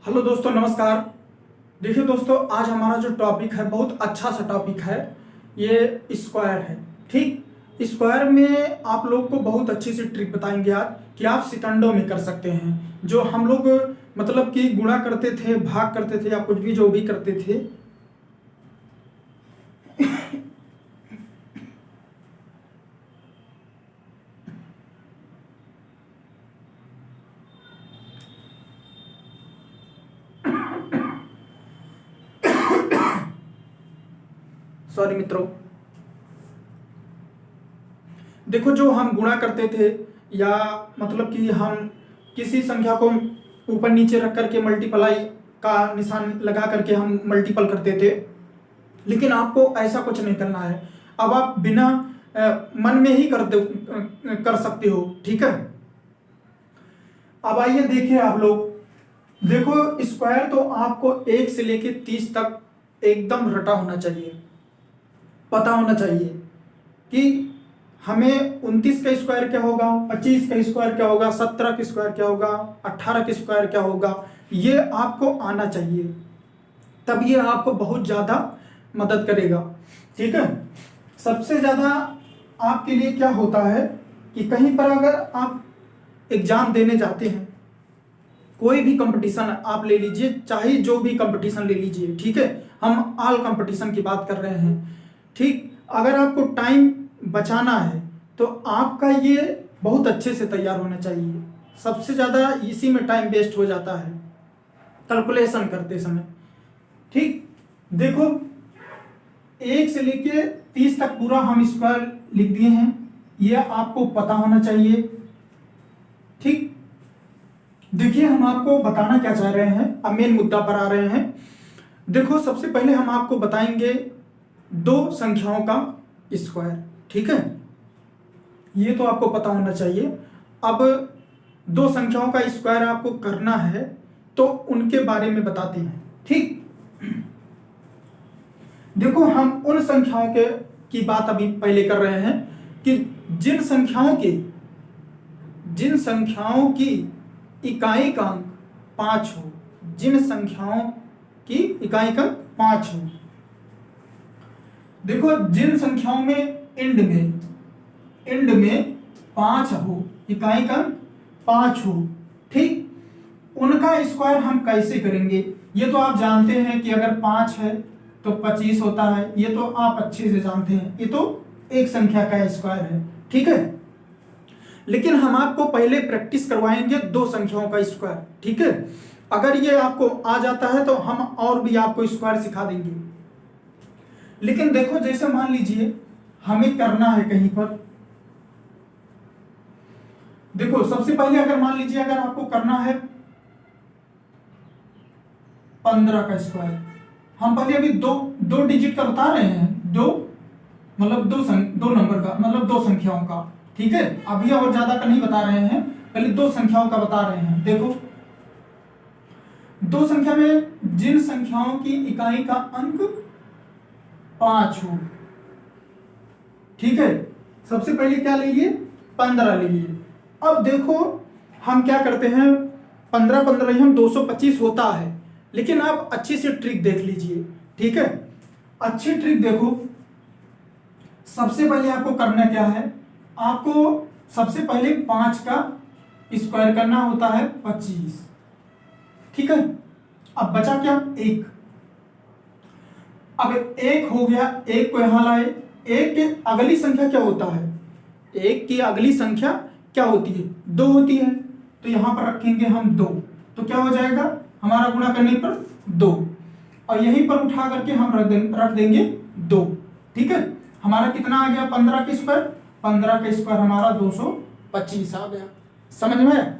Hello दोस्तों, नमस्कार। देखिए दोस्तों, आज हमारा जो टॉपिक है बहुत अच्छा सा टॉपिक है। ये स्क्वायर है। ठीक, स्क्वायर में आप लोग को बहुत अच्छी सी ट्रिक बताएंगे आज कि आप सेकंडों में कर सकते हैं। जो हम लोग मतलब कि गुणा करते थे, भाग करते थे या कुछ भी जो भी करते थे। सॉरी मित्रों, देखो जो हम गुणा करते थे या मतलब कि हम किसी संख्या को ऊपर नीचे रख करके मल्टीप्लाई का निशान लगा करके हम मल्टीपल करते थे। लेकिन आपको ऐसा कुछ नहीं करना है। अब आप बिना मन में ही कर सकते हो। ठीक है, अब आइए देखिए आप लोग। देखो स्क्वायर तो आपको 1 से लेके 30 तक एकदम रटा होना चाहिए, पता होना चाहिए कि हमें 29 का स्क्वायर क्या होगा, 25 का स्क्वायर क्या होगा, 17 का स्क्वायर क्या होगा, 18 का स्क्वायर क्या होगा। ये आपको आना चाहिए, तब ये आपको बहुत ज़्यादा मदद करेगा। ठीक है, सबसे ज़्यादा आपके लिए क्या होता है कि कहीं पर अगर आप एग्जाम देने जाते हैं, कोई भी कंपटीशन आप ले लीजिए, चाहे जो भी कंपटीशन ले लीजिए। ठीक है, हम ऑल कंपटीशन की बात कर रहे हैं। ठीक, अगर आपको टाइम बचाना है तो आपका ये बहुत अच्छे से तैयार होना चाहिए। सबसे ज़्यादा इसी में टाइम वेस्ट हो जाता है कैलकुलेशन करते समय। ठीक, देखो 1 से लेके 30 तक पूरा हम स्क्वायर लिख दिए हैं, ये आपको पता होना चाहिए। ठीक, देखिए हम आपको बताना क्या चाह रहे हैं, अब मेन मुद्दा पर आ रहे हैं। देखो सबसे पहले हम आपको बताएंगे दो संख्याओं का स्क्वायर। ठीक है, ये तो आपको पता होना चाहिए। अब दो संख्याओं का स्क्वायर आपको करना है तो उनके बारे में बताते हैं। ठीक, देखो हम उन संख्याओं के की बात अभी पहले कर रहे हैं कि जिन संख्याओं की इकाई का अंक 5 हो, जिन संख्याओं की इकाई का 5 हो। देखो जिन संख्याओं में एंड में 5 हो, इकाई का 5 हो। ठीक, उनका स्क्वायर हम कैसे करेंगे? ये तो आप जानते हैं कि अगर 5 है तो 25 होता है, ये तो आप अच्छे से जानते हैं। ये तो एक संख्या का स्क्वायर है। ठीक है, लेकिन हम आपको पहले प्रैक्टिस करवाएंगे दो संख्याओं का स्क्वायर। ठीक है, अगर ये आपको आ जाता है तो हम और भी आपको स्क्वायर सिखा देंगे। लेकिन देखो जैसे मान लीजिए हमें करना है कहीं पर, देखो सबसे पहले अगर मान लीजिए अगर आपको करना है 15 का स्क्वायर, हम पहले अभी दो डिजिट का बता रहे हैं, दो मतलब दो नंबर का मतलब दो संख्याओं का। ठीक है, अभी और ज्यादा का नहीं बता रहे हैं, पहले दो संख्याओं का बता रहे हैं। देखो दो संख्या में जिन संख्याओं की इकाई का अंक 5 हो। ठीक है, सबसे पहले क्या ले लिए, 15 ले लिए। अब देखो हम क्या करते हैं, 15 हम 225 होता है। लेकिन आप अच्छी सी ट्रिक देख लीजिए। ठीक है, अच्छी ट्रिक देखो। सबसे पहले आपको करना क्या है, आपको सबसे पहले 5 का स्क्वायर करना होता है 25। ठीक है, अब बचा क्या, 1। अब 1 हो गया, 1 को यहां लाए। 1 की अगली संख्या क्या होता है, 1 की अगली संख्या क्या होती है, 2 होती है। तो यहां पर रखेंगे हम 2, तो क्या हो जाएगा हमारा गुणा करने पर 2, और यहीं पर उठा करके हम रख देंगे 2। ठीक है, हमारा कितना आ गया, 15 का स्क्वायर, 15 का स्क्वायर हमारा 225 आ गया। समझ में?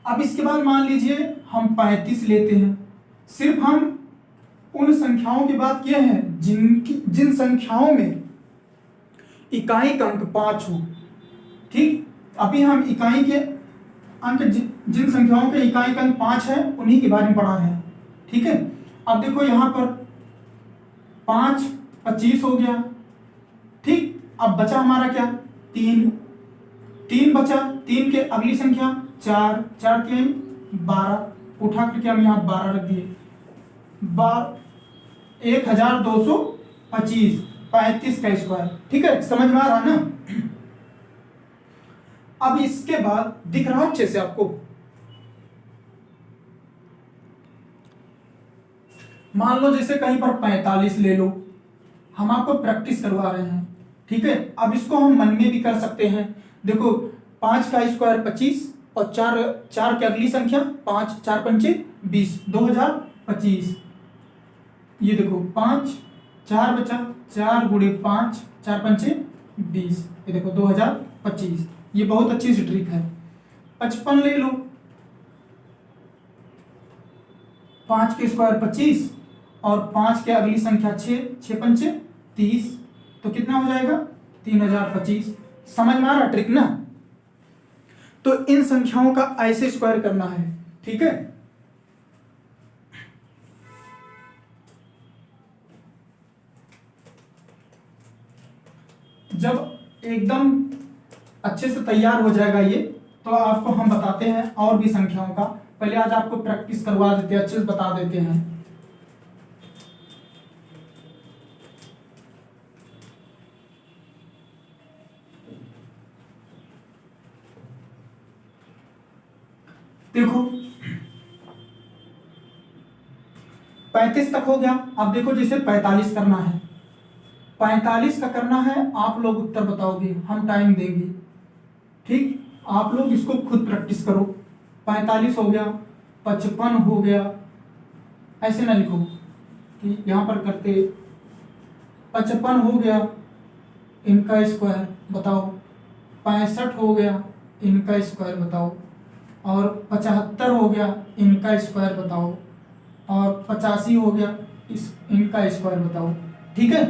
अब इसके बाद मान लीजिए हम 35 लेते हैं। सिर्फ हम उन संख्याओं की बात किए हैं जिन संख्याओं में इकाई का अंक 5 हो। ठीक, अभी हम इकाई के अंक जिन संख्याओं के इकाई का अंक 5 है उन्हीं के बारे में पढ़ा है। ठीक है, अब देखो यहां पर 5 25 हो गया। ठीक, अब बचा हमारा क्या, 3 बचा। 3 के अगली संख्या 4 के 12। उठा करके हम यहाँ 12 रख दिए, 1225 35 का स्क्वायर। ठीक है, समझ में आ रहा है ना। अब इसके बाद दिख रहा अच्छे से आपको, मान लो जैसे कहीं पर 45 ले लो, हम आपको प्रैक्टिस करवा रहे हैं। ठीक है, अब इसको हम मन में भी कर सकते हैं। देखो 5 का स्क्वायर 25 और 4 4 की अगली संख्या 5 4 पंचे 20 2025। ये देखो 5 4 बचा, 4 गुणे 5 4 पंचे 20, ये देखो 2025। ये बहुत अच्छी सी ट्रिक है। 55 ले लो, 5 के स्क्वायर 25 और 5 के अगली संख्या 6 6 पंचे 30, तो कितना हो जाएगा 3025। समझ में आ रहा ट्रिक ना। तो इन संख्याओं का ऐसे स्क्वायर करना है। ठीक है, जब एकदम अच्छे से तैयार हो जाएगा ये, तो आपको हम बताते हैं और भी संख्याओं का। पहले आज आपको प्रैक्टिस करवा देते हैं, अच्छे से बता देते हैं। देखो 35 तक हो गया। अब देखो जैसे 45 करना है, 45 का करना है, आप लोग उत्तर बताओगे, हम टाइम देंगे। ठीक, आप लोग इसको खुद प्रैक्टिस करो। 45 हो गया, 55 हो गया, ऐसे ना लिखो कि यहाँ पर करते। 55 हो गया, इनका स्क्वायर बताओ। 65 हो गया, इनका स्क्वायर बताओ। और 75 हो गया, इनका स्क्वायर बताओ। और 85 हो गया, इनका स्क्वायर बताओ। ठीक है,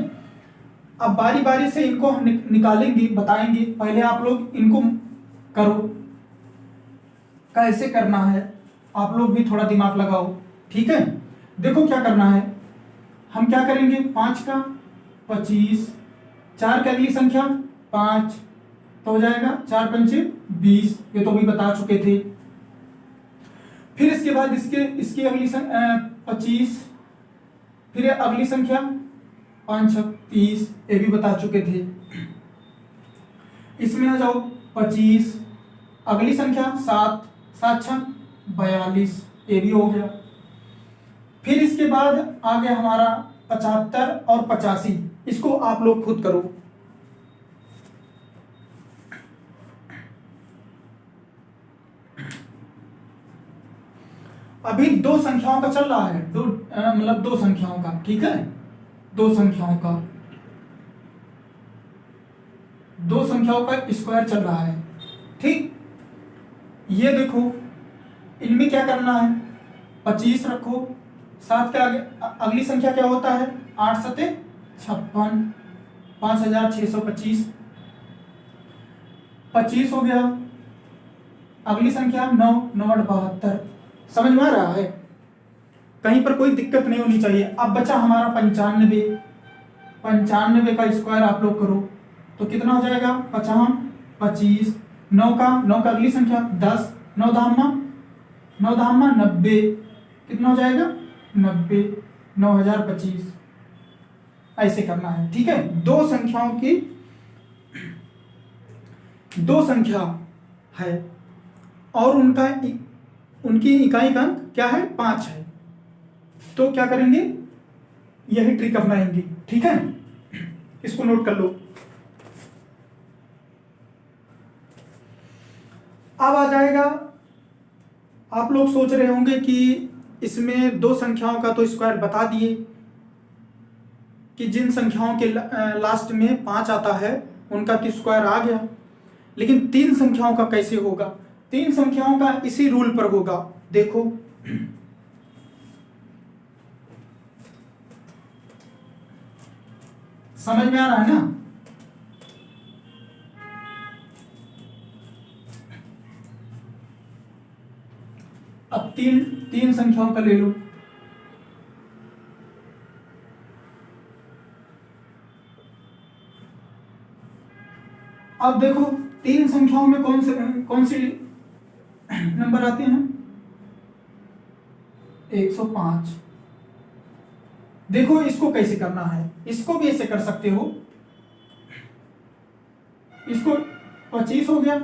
अब बारी बारी से इनको हम निकालेंगे, बताएंगे। पहले आप लोग इनको करो, कैसे करना है, आप लोग भी थोड़ा दिमाग लगाओ। ठीक है, देखो क्या करना है। हम क्या करेंगे, 5 का 25, 4 की अगली संख्या 5, तो हो जाएगा 4 पंचे 20, ये तो भी बता चुके थे। फिर इसके बाद इसकी अगली 25, फिर अगली संख्या 5 6 30, ये भी बता चुके थे। इसमें आ जाओ 25, अगली संख्या 7 7 6 42, ये भी हो गया। फिर इसके बाद आ गया हमारा 75 और 85, इसको आप लोग खुद करो। अभी दो संख्याओं का चल रहा है, मतलब दो संख्याओं का। ठीक है, दो संख्याओं का स्क्वायर चल रहा है। ठीक, ये देखो इनमें क्या करना है, 25 रखो, 7 के आगे अगली संख्या क्या होता है, 8 सते 56, 5625। 25 हो गया, अगली संख्या 9 9 8 72। समझ में आ रहा है, कहीं पर कोई दिक्कत नहीं होनी चाहिए। अब बचा हमारा 95, 95 का स्क्वायर आप लोग करो, तो कितना हो जाएगा, 50 25, 9 का अगली संख्या 10, 9 धामा 90, कितना हो जाएगा 90, 9025। ऐसे करना है। ठीक है, दो संख्या है और उनकी इकाई का अंक क्या है, 5 है। तो क्या करेंगे, यही ट्रिक अपनाएंगे। ठीक है, इसको नोट कर लो। अब आ जाएगा, आप लोग सोच रहे होंगे कि इसमें दो संख्याओं का तो स्क्वायर बता दिए कि जिन संख्याओं के लास्ट में 5 आता है उनका तो स्क्वायर आ गया, लेकिन 3 संख्याओं का कैसे होगा। 3 संख्याओं का इसी रूल पर होगा। देखो समझ में आ रहा है ना। अब तीन संख्याओं का ले लो। अब देखो 3 संख्याओं में कौन सी नंबर आते हैं, 105। देखो इसको कैसे करना है, इसको भी ऐसे कर सकते हो, इसको 25 हो गया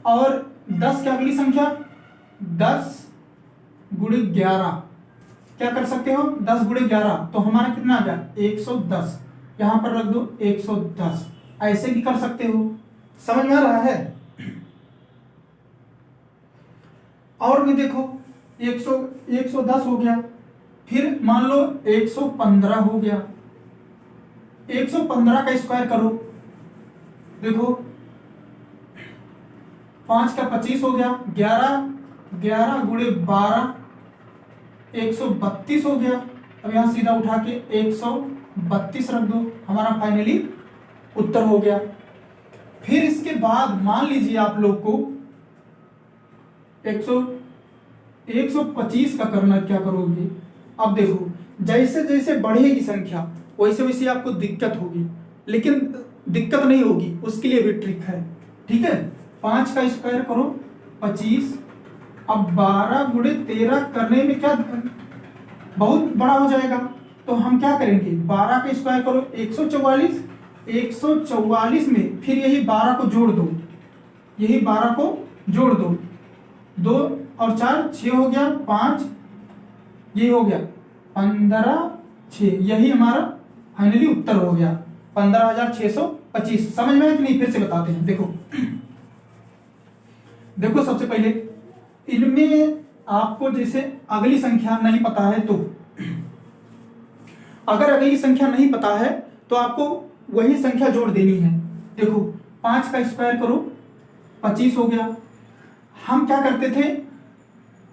और 10 क्या अगली संख्या 10 गुणे 11, क्या कर सकते हो 10 गुणे 11, तो हमारा कितना आ गया 110, यहां पर रख दो 110, ऐसे भी कर सकते हो। समझ में आ रहा है। और भी देखो 110 हो गया, फिर मान लो 115 हो गया, 115 का स्क्वायर करो, देखो 5 का 25 हो गया, 11 गुणे 12 132 हो गया। अब यहां सीधा उठा के 132 रख दो, हमारा फाइनली उत्तर हो गया। फिर इसके बाद मान लीजिए आप लोग को 125 का करना, क्या करोगे, अब देखो जैसे जैसे बढ़ेगी संख्या वैसे वैसे आपको दिक्कत होगी, लेकिन दिक्कत नहीं होगी, उसके लिए भी ट्रिक है। ठीक है, 5 का स्क्वायर करो 25, अब 12 गुणे 13 करने में क्या बहुत बड़ा हो जाएगा, तो हम क्या करेंगे 12 का स्क्वायर करो 144, 144 में फिर यही 12 को जोड़ दो, यही 12 को जोड़ दो, 2 और 4 6 हो गया, 5 ये हो गया 15 6, यही हमारा फाइनली उत्तर हो गया 15,625। समझ में आया कि नहीं, फिर से बताते हैं। देखो देखो सबसे पहले इनमें आपको जैसे अगली संख्या नहीं पता है, तो अगर अगली संख्या नहीं पता है तो आपको वही संख्या जोड़ देनी है। देखो 5 का स्क्वायर करो 25 हो गया, हम क्या करते थे,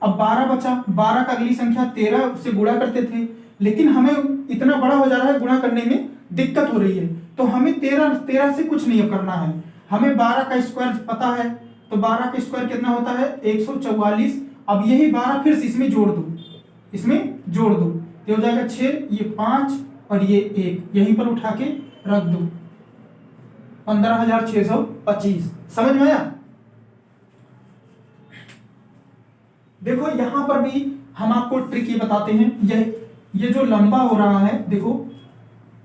अब 12 बचा, 12 का अगली संख्या 13 से गुणा करते थे, लेकिन हमें इतना बड़ा हो जा रहा है, गुणा करने में दिक्कत हो रही है, तो हमें 13 से कुछ नहीं करना है, हमें 12 का स्क्वायर पता है, तो 12 का स्क्वायर कितना होता है 144। अब यही 12 फिर से इसमें जोड़ दो, इसमें जोड़ दो, ये हो जाएगा 6, ये 5 और ये 1, यहीं पर उठा के रख दो 15,625। समझ में आया। देखो यहां पर भी हम आपको ट्रिक ये बताते हैं, ये जो लंबा हो रहा है देखो,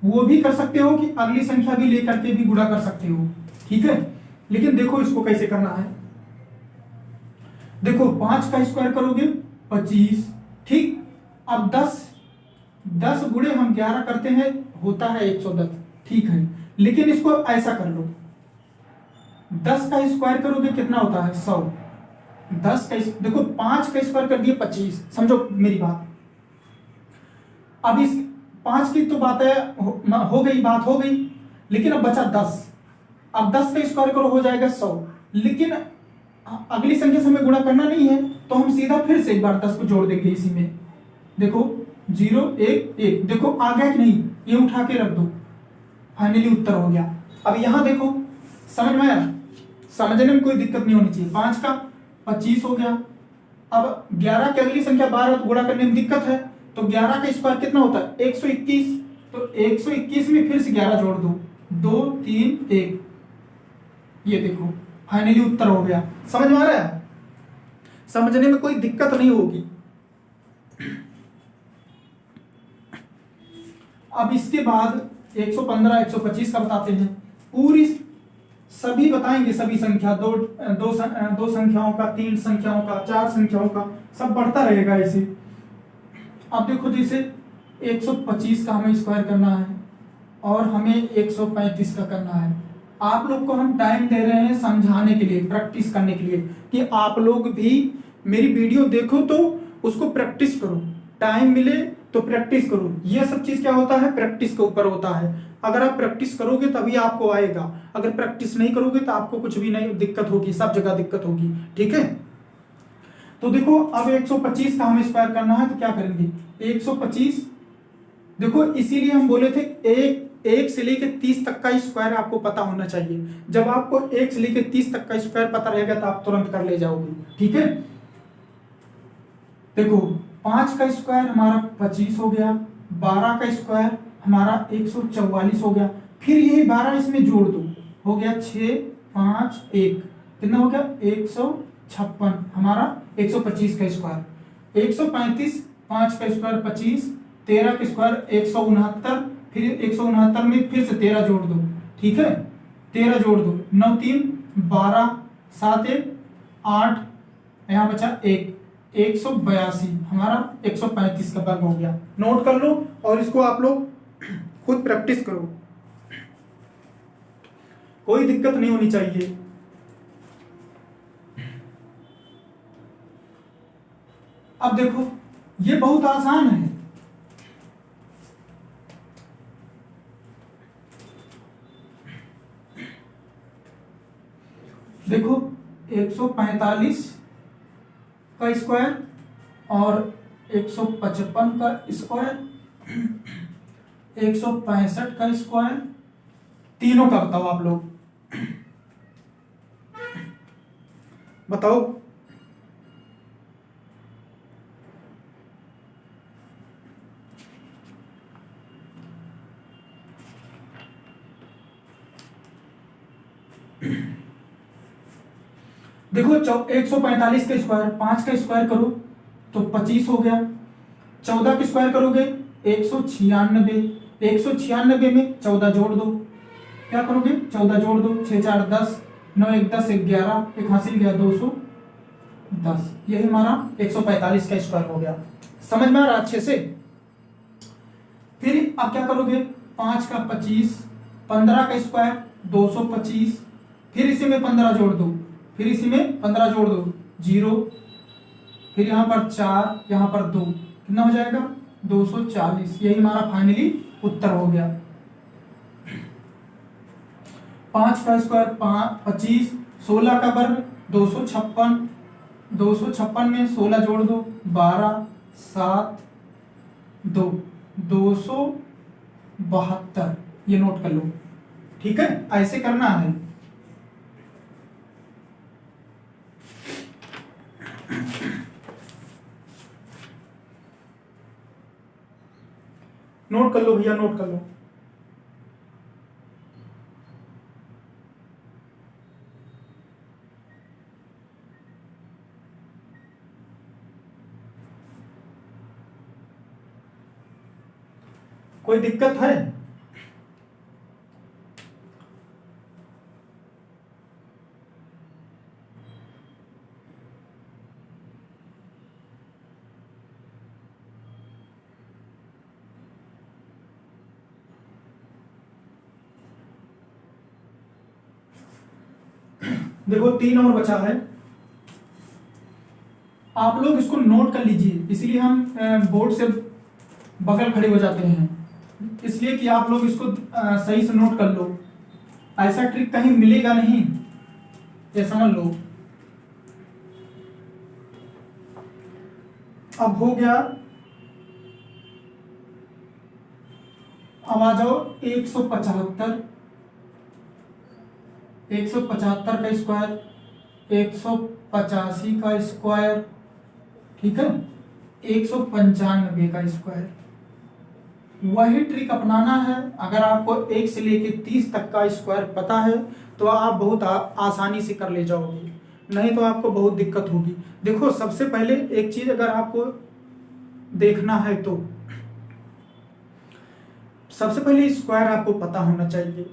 वो भी कर सकते हो कि अगली संख्या भी लेकर के भी गुणा कर सकते हो। ठीक है, लेकिन देखो इसको कैसे करना है। देखो 5 का स्क्वायर करोगे 25, ठीक, अब 10 गुणे हम 11 करते हैं, होता है 110, ठीक है, लेकिन इसको ऐसा कर लो, 10 का स्क्वायर करोगे कितना होता है 100, 10 का देखो 5 का स्क्वायर कर दिए 25, समझो मेरी बात। अब इस 5 की तो बात है हो गई, बात हो गई, लेकिन अब बचा 10, अब 10 का स्क्वायर करो हो जाएगा 100, लेकिन अगली संख्या से हमें गुणा करना नहीं है, तो हम सीधा फिर से एक बार 10 को जोड़ देंगे इसी में, देखो 0 1 1, देखो आ गया कि नहीं, ये उठा के रख दो, फाइनली उत्तर हो गया। अब यहां देखो समझ में आया, समझने में कोई दिक्कत नहीं होनी चाहिए। 5 का 25 हो गया, अब 11 की अगली संख्या 12 गुणा करने में दिक्कत है, तो 11 का स्क्वायर कितना होता है 121, तो 121 में फिर से 11 जोड़ दो, 2 3 1, ये देखो फाइनली उत्तर हो गया। समझ में आ रहा है, समझने में कोई दिक्कत नहीं होगी। अब इसके बाद 115 125 का बताते हैं, पूरी सभी बताएंगे, सभी संख्या, दो संख्याओं का, 3 संख्याओं का, 4 संख्याओं का, सब बढ़ता रहेगा ऐसे। अब देखो जैसे 125 का हमें स्क्वायर करना है और हमें 135 का करना है। आप लोग को हम टाइम दे रहे हैं समझाने के लिए, प्रैक्टिस करने के लिए, कि आप लोग भी मेरी वीडियो देखो तो उसको प्रैक्टिस करो, टाइम मिले तो प्रैक्टिस करो। ये सब चीज क्या होता है, प्रैक्टिस के ऊपर होता है। अगर आप प्रैक्टिस करोगे तभी आपको आएगा, अगर प्रैक्टिस नहीं करोगे तो आपको कुछ भी नहीं, दिक्कत होगी, सब जगह दिक्कत होगी। ठीक है, तो देखो अब 125 का हमें स्क्वायर करना है, तो क्या करेंगे 125, देखो इसीलिए हम बोले थे एक से लेके 30 तक का स्क्वायर आपको पता होना चाहिए। जब आपको 1 से लेके 30 तक का स्क्वायर पता रहेगा तो आप तुरंत कर ले जाओगे। ठीक है, देखो 5 का स्क्वायर हमारा 25 हो गया, 12 का स्क्वायर हमारा 144 हो गया, फिर यही 12 इसमें जोड़ दो, हो गया 6 5 1, कितना हो गया 156, हमारा 125 का स्क्वायर। 135, 5 का स्क्वायर 25, 13 का स्क्वायर 169, फिर 169 में फिर से 13 जोड़ दो, ठीक है, 13 जोड़ दो, 9 3 12, 7 1 8, यहाँ बचा 182, हमारा 135 का वर्ग हो गया। नोट कर लो और इसको आप लोग खुद प्रैक्टिस करो, कोई दिक्कत नहीं होनी चाहिए। अब देखो ये बहुत आसान है, देखो 145 का स्क्वायर और 155 का स्क्वायर, 165 का स्क्वायर, तीनों का बताओ आप लोग, बताओ। देखो 145 का स्क्वायर 5 का स्क्वायर करो तो 25 हो गया, 14 का स्क्वायर करोगे 196, 196 में 14 जोड़ दो, क्या करोगे 14 जोड़ दो, 6 4 10, 9 1 10, 1 11, एक हासिल गया 210, यही हमारा 145 का स्क्वायर हो गया। समझ में आ रहा अच्छे से। फिर आप क्या करोगे 5 का 25, 15 का स्क्वायर 225, फिर इसी में 15 जोड़ दो, फिर इसी में 15 जोड़ दो 0, फिर यहाँ पर 4, यहाँ पर 2, कितना हो जाएगा 240, यही हमारा फाइनली उत्तर हो गया। 5 का स्क्वायर 25, 16 का वर्ग 256, 256 में 16 जोड़ दो 12, 7 2, 272, ये नोट कर लो, ठीक है, ऐसे करना है। नोट कर लो भैया, नोट कर लो। कोई दिक्कत है? देखो 3 और बचा है, आप लोग इसको नोट कर लीजिए, इसलिए हम बोर्ड से बगल खड़े हो जाते हैं, इसलिए कि आप लोग इसको सही से नोट कर लो, ऐसा ट्रिक कहीं मिलेगा नहीं, ये समझ लो। अब हो गया, अब आ जाओ 175, 175 का स्क्वायर, 185 का स्क्वायर, ठीक है, 195 का स्क्वायर। वही ट्रिक अपनाना है। अगर आपको 1 से लेके 30 तक का स्क्वायर पता है तो आप बहुत आसानी से कर ले जाओगे, नहीं तो आपको बहुत दिक्कत होगी। देखो सबसे पहले एक चीज अगर आपको देखना है तो सबसे पहले स्क्वायर आपको पता होना चाहिए।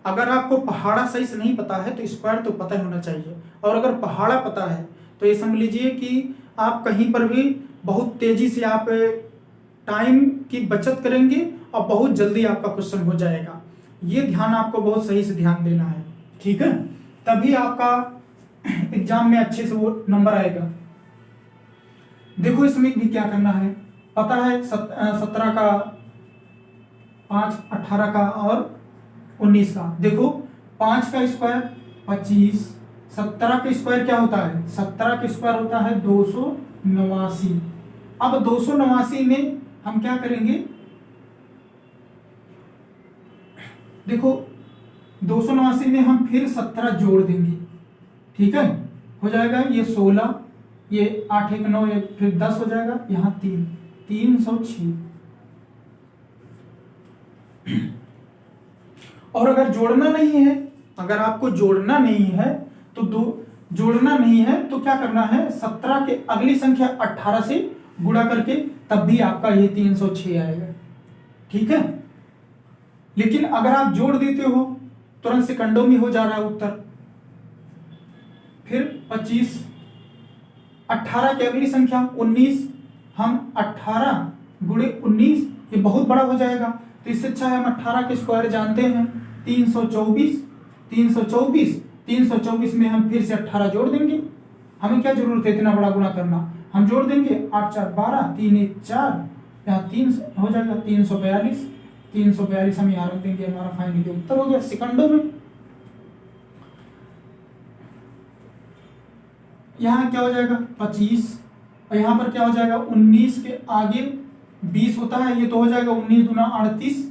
अगर आपको पहाड़ा सही से नहीं पता है तो स्क्वायर तो पता होना चाहिए, और अगर पहाड़ा पता है तो ये समझ लीजिए कि आप कहीं पर भी बहुत तेजी से आप टाइम की बचत करेंगे और बहुत जल्दी आपका क्वेश्चन हो जाएगा। ये ध्यान आपको बहुत सही से ध्यान देना है, ठीक है, तभी आपका एग्जाम में अच्छे से वो नंबर आएगा। देखो इसमें भी क्या करना है, पता है 17 का 5, 18 का और 19 का। देखो 5 का स्क्वायर 25, 17 का स्क्वायर क्या होता है, 17 का स्क्वायर होता है 289। अब 289 में हम क्या करेंगे, देखो 289 में हम फिर 17 जोड़ देंगे, ठीक है, हो जाएगा ये 16, ये 8 1 9 1 फिर 10 हो जाएगा, यहाँ 3 306। और अगर जोड़ना नहीं है, अगर आपको जोड़ना नहीं है तो जोड़ना नहीं है तो क्या करना है, 17 के अगली संख्या 18 से गुणा करके, तब भी आपका ये 306 आएगा। ठीक है, लेकिन अगर आप जोड़ देते हो तुरंत सेकंडों में हो जा रहा है उत्तर। फिर 25, 18 की अगली संख्या 19, हम 18 गुणे 19, ये बहुत बड़ा हो जाएगा, तो इससे अच्छा है हम 18 के स्क्वायर जानते हैं 324। 324 में हम फिर से 18 जोड़ देंगे, हमें क्या जरूरत है इतना बड़ा गुणा करना, हम जोड़ देंगे 8 4 12, 3 1 4, यहाँ 3 हो जाएगा 342। 342 हम यहाँ रख देंगे, हमारा फाइनली उत्तर हो गया सेकंडों में। यहाँ क्या हो जाएगा 25, और यहाँ पर क्या हो जाएगा 19 के आगे 20 होता है, ये तो हो जाएगा 19 दूना 38,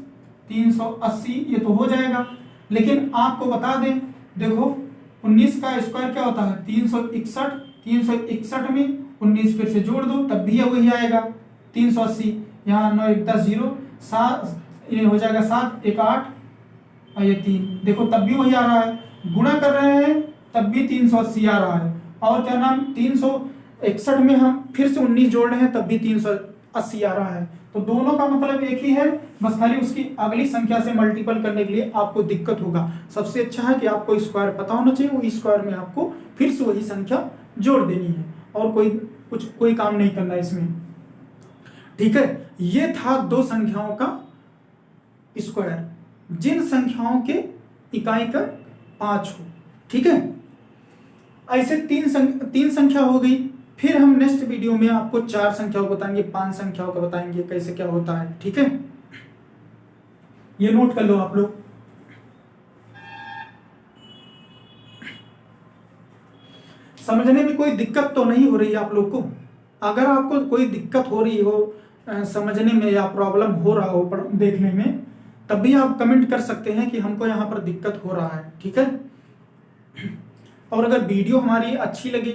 380 ये तो हो जाएगा। लेकिन आपको बता दें, देखो 19 का स्क्वायर क्या होता है 361, 361 में 19 फिर से जोड़ दो तब भी वही आएगा 380, यहाँ 9 1 10 0, 7 ये हो जाएगा 7 1 8 और ये 3, देखो तब भी वही आ रहा है, गुणा कर रहे हैं तब भी 380 आ रहा है, और क्या नाम 361 में हम फिर से 19 जोड़ रहे हैं तब भी 380 आ रहा है। तो दोनों का मतलब एक ही है, बस खाली उसकी अगली संख्या से मल्टीपल करने के लिए आपको दिक्कत होगा। सबसे अच्छा है कि आपको स्क्वायर पता होना चाहिए, वो स्क्वायर में आपको फिर से वही संख्या जोड़ देनी है और कोई काम नहीं करना है इसमें। ठीक है, ये था दो संख्याओं का स्क्वायर जिन संख्याओं के इकाई का 5 हो। ठीक है, ऐसे तीन संख्या हो गई। फिर हम नेक्स्ट वीडियो में आपको 4 संख्याओं को बताएंगे, 5 संख्याओं को बताएंगे कैसे क्या होता है। ठीक है, ये नोट कर लो आप लोग। समझने में कोई दिक्कत तो नहीं हो रही है आप लोग को? अगर आपको कोई दिक्कत हो रही हो समझने में या प्रॉब्लम हो रहा हो देखने में, तब भी आप कमेंट कर सकते हैं कि हमको यहाँ पर दिक्कत हो रहा है। ठीक है, और अगर वीडियो हमारी अच्छी लगे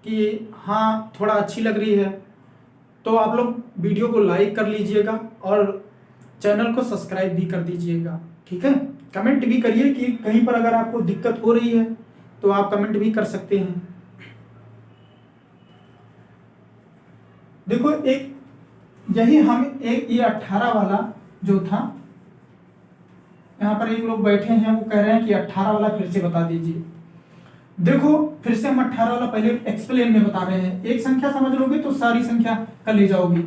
कि हाँ थोड़ा अच्छी लग रही है, तो आप लोग वीडियो को लाइक कर लीजिएगा और चैनल को सब्सक्राइब भी कर दीजिएगा। ठीक है, कमेंट भी करिए कि कहीं पर अगर आपको दिक्कत हो रही है तो आप कमेंट भी कर सकते हैं। देखो एक यही हम एक ये 18 वाला जो था, यहाँ पर एक लोग बैठे हैं वो कह रहे हैं कि 18 वाला फिर से बता दीजिए। देखो फिर से हम 18 वाला पहले एक्सप्लेन में बता रहे हैं। एक संख्या समझ लोगे तो सारी संख्या का ले जाओगे,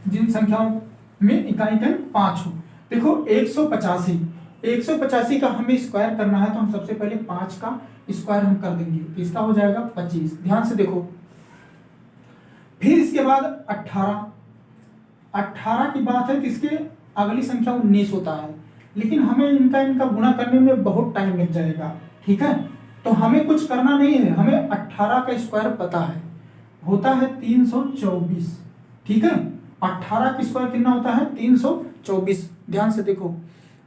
जिन संख्याओं में इकाई का 5 हो। देखो 185 का हमें स्क्वायर करना है, तो हम सबसे पहले 5 का स्क्वायर हम कर देंगे, तो इसका हो जाएगा 25। ध्यान से देखो, फिर इसके बाद 18 की बात है कि इसके अगली संख्या 19 होता है, लेकिन हमें इनका गुणा करने में बहुत टाइम लग जाएगा। ठीक है, तो हमें कुछ करना नहीं है, हमें 18 का स्क्वायर पता है, होता है 324। ठीक है, 18 का स्क्वायर कितना होता है 324। ध्यान से देखो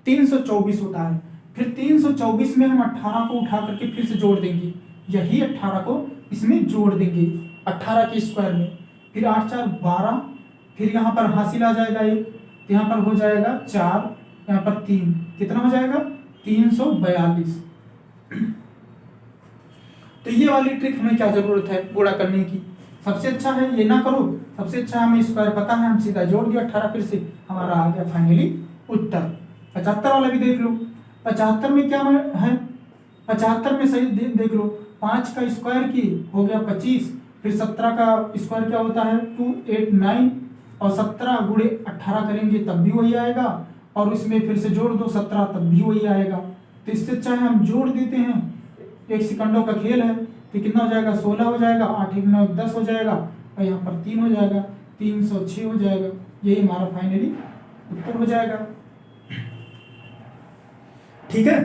324 होता है, फिर 324 में हम 18 को उठा करके फिर से जोड़ देंगे, यही 18 को इसमें जोड़ देंगे 18 के स्क्वायर में, फिर 8 4 12, फिर यहाँ पर हासिल आ जाएगा 1, तो यहाँ पर हो जाएगा 4, यहाँ पर 3, कितना हो जाएगा 342। तो ये वाली ट्रिक हमें क्या जरूरत है गुणा करने की? सबसे अच्छा है ये ना करो, सबसे अच्छा हमें स्क्वायर पता है, हम सीधा जोड़ दिया 18, फिर से हमारा आ गया फाइनली उत्तर। 75 वाला भी देख लो, 75 में क्या है, 75 में सही देख लो, 5 का स्क्वायर की हो गया 25, फिर 17 का स्क्वायर क्या होता है 289, और 17 गुणे 18 करेंगे तब भी वही आएगा, और इसमें फिर से जोड़ दो 17 तब भी वही आएगा। तो इससे अच्छा है हम जोड़ देते हैं, एक सेकंडों का खेल है, तो कितना हो जाएगा 16 हो जाएगा, 8 1 9 10 हो जाएगा, और यहाँ पर 3 हो जाएगा, 306 हो जाएगा, यही हमारा फाइनली उत्तर हो जाएगा। ठीक है,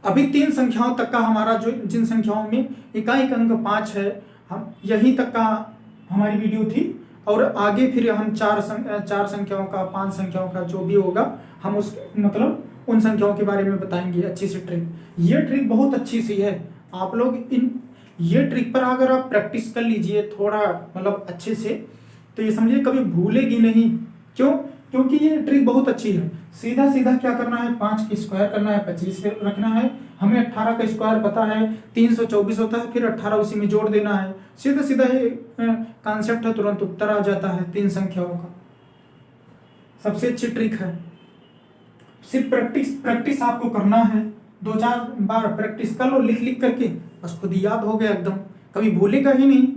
अभी 3 संख्याओं तक का हमारा जो जिन संख्याओं में इकाई का अंक 5 है, हम यहीं तक का हमारी वीडियो थी, और आगे फिर हम 4 संख्याओं का 5 संख्याओं का जो भी होगा हम उस मतलब उन संख्याओं के बारे में बताएंगे अच्छी सी ट्रिक। ये ट्रिक बहुत अच्छी सी है, आप लोग ये ट्रिक पर अगर आप प्रैक्टिस कर लीजिए थोड़ा मतलब अच्छे से, तो ये समझिए कभी भूलेगी नहीं। क्यों? क्योंकि ये ट्रिक बहुत अच्छी है। सीधा सीधा क्या करना है, 5 की स्क्वायर करना है, 25 रखना है। हमें 18 का स्क्वायर पता है 324 होता है, फिर 18 उसी में जोड़ देना है। सीधा सीधा ये कॉन्सेप्ट है, तुरंत उत्तर आ जाता है 3 संख्याओं का। सबसे अच्छी ट्रिक है। सिर्फ प्रैक्टिस प्रैक्टिस आपको करना है, 2-4 बार प्रैक्टिस कर लो लिख लिख करके, बस खुद ही याद हो गया एकदम, कभी भूलेगा ही नहीं।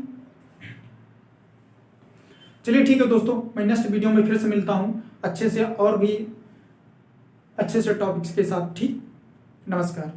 चलिए ठीक है दोस्तों, मैं नेक्स्ट वीडियो में फिर से मिलता हूँ अच्छे से और भी अच्छे से टॉपिक्स के साथ। ठीक, नमस्कार।